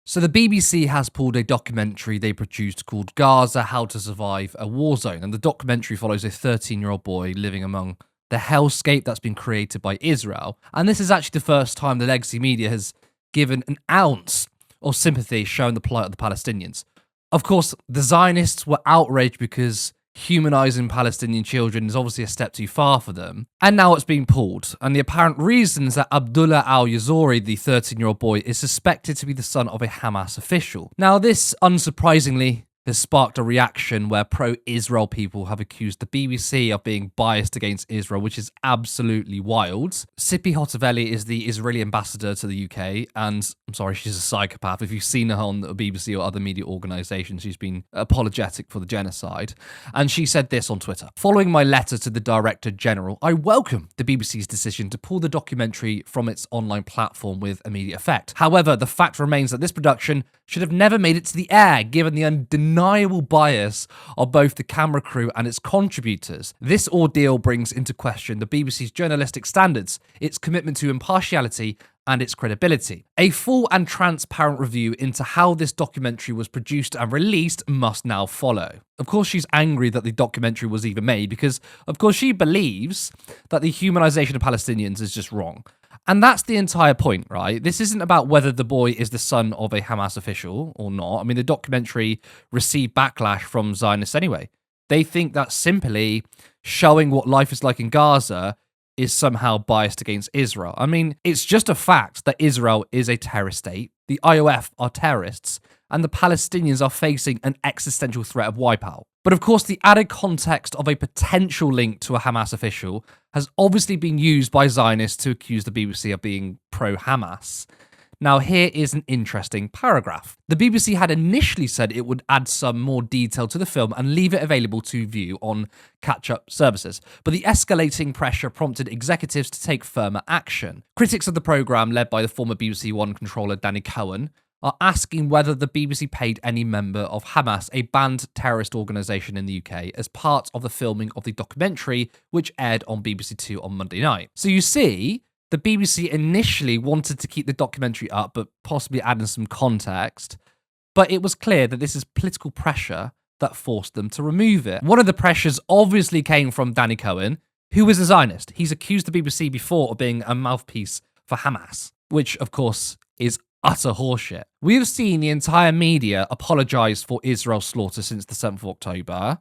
So the BBC has pulled a documentary they produced called Gaza: How to Survive a War Zone, and the documentary follows a 13-year-old boy living among the hellscape that's been created by Israel. And this is actually the first time the legacy media has given an ounce of sympathy showing the plight of the Palestinians. Of course, the Zionists were outraged because humanizing Palestinian children is obviously a step too far for them. And now it's being pulled. And the apparent reason is that Abdullah al-Yazori, the 13-year-old boy, is suspected to be the son of a Hamas official. Now, this, unsurprisingly, has sparked a reaction where pro-Israel people have accused the BBC of being biased against Israel, which is absolutely wild. Sipi Hotovely is the Israeli ambassador to the UK, and I'm sorry, she's a psychopath. If you've seen her on the BBC or other media organisations, she's been apologetic for the genocide. And she said this on Twitter: "Following my letter to the Director General, I welcome the BBC's decision to pull the documentary from its online platform with immediate effect. However, the fact remains that this production should have never made it to the air, given the undeniable bias of both the camera crew and its contributors. This ordeal brings into question the BBC's journalistic standards, its commitment to impartiality, and its credibility. A full and transparent review into how this documentary was produced and released must now follow." Of course, she's angry that the documentary was even made because, of course, she believes that the humanization of Palestinians is just wrong. And that's the entire point, right? This isn't about whether the boy is the son of a Hamas official or not. I mean, the documentary received backlash from Zionists anyway. They think that simply showing what life is like in Gaza is somehow biased against Israel. I mean, it's just a fact that Israel is a terrorist state, the IOF are terrorists, and the Palestinians are facing an existential threat of wipeout. But of course, the added context of a potential link to a Hamas official has obviously been used by Zionists to accuse the BBC of being pro-Hamas. Now, here is an interesting paragraph. The BBC had initially said it would add some more detail to the film and leave it available to view on catch-up services, but the escalating pressure prompted executives to take firmer action. Critics of the programme, led by the former BBC One controller Danny Cohen, are asking whether the BBC paid any member of Hamas, a banned terrorist organisation in the UK, as part of the filming of the documentary, which aired on BBC Two on Monday night. So you see, the BBC initially wanted to keep the documentary up, but possibly add in some context. But it was clear that this is political pressure that forced them to remove it. One of the pressures obviously came from Danny Cohen, who is a Zionist. He's accused the BBC before of being a mouthpiece for Hamas, which, of course, is utter horseshit. We have seen the entire media apologise for Israel's slaughter since the 7th of October.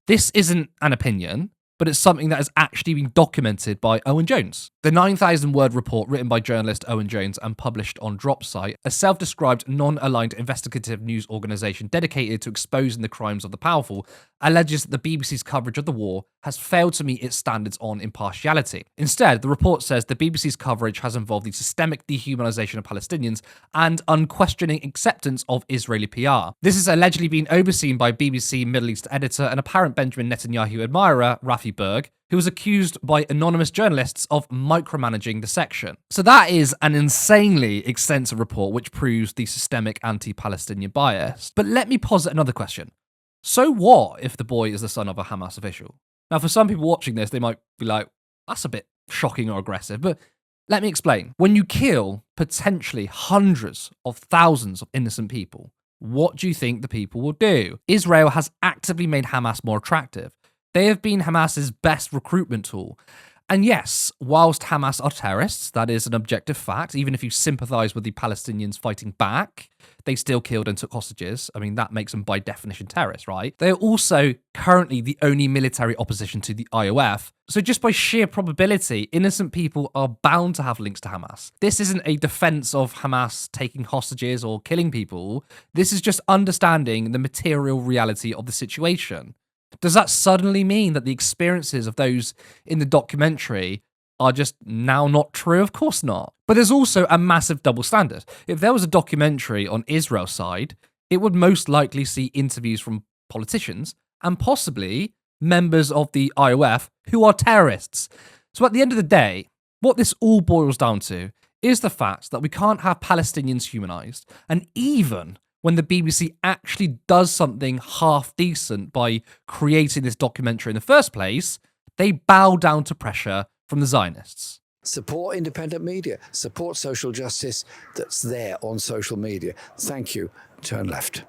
This isn't an opinion, but it's something that has actually been documented by Owen Jones. The 9,000-word report written by journalist Owen Jones and published on Dropsite, a self-described non-aligned investigative news organisation dedicated to exposing the crimes of the powerful, alleges that the BBC's coverage of the war has failed to meet its standards on impartiality. Instead, the report says the BBC's coverage has involved the systemic dehumanisation of Palestinians and unquestioning acceptance of Israeli PR. This has allegedly been overseen by BBC Middle East editor and apparent Benjamin Netanyahu admirer Rafi Berg, who was accused by anonymous journalists of micromanaging the section. So that is an insanely extensive report which proves the systemic anti-Palestinian bias. But let me posit another question. So what if the boy is the son of a Hamas official? Now, for some people watching this, they might be like, that's a bit shocking or aggressive, but let me explain. When you kill potentially hundreds of thousands of innocent people, what do you think the people will do? Israel has actively made Hamas more attractive. They have been Hamas's best recruitment tool. And yes, whilst Hamas are terrorists, that is an objective fact. Even if you sympathise with the Palestinians fighting back, they still killed and took hostages. I mean, that makes them by definition terrorists, right? They are also currently the only military opposition to the IOF. So just by sheer probability, innocent people are bound to have links to Hamas. This isn't a defense of Hamas taking hostages or killing people. This is just understanding the material reality of the situation. Does that suddenly mean that the experiences of those in the documentary are just now not true? Of course not. But there's also a massive double standard. If there was a documentary on Israel's side, it would most likely see interviews from politicians and possibly members of the IOF who are terrorists. So at the end of the day, what this all boils down to is the fact that we can't have Palestinians humanized, and even when the BBC actually does something half decent by creating this documentary in the first place, they bow down to pressure from the Zionists. Support independent media, support social justice that's there on social media. Thank you. Turn left.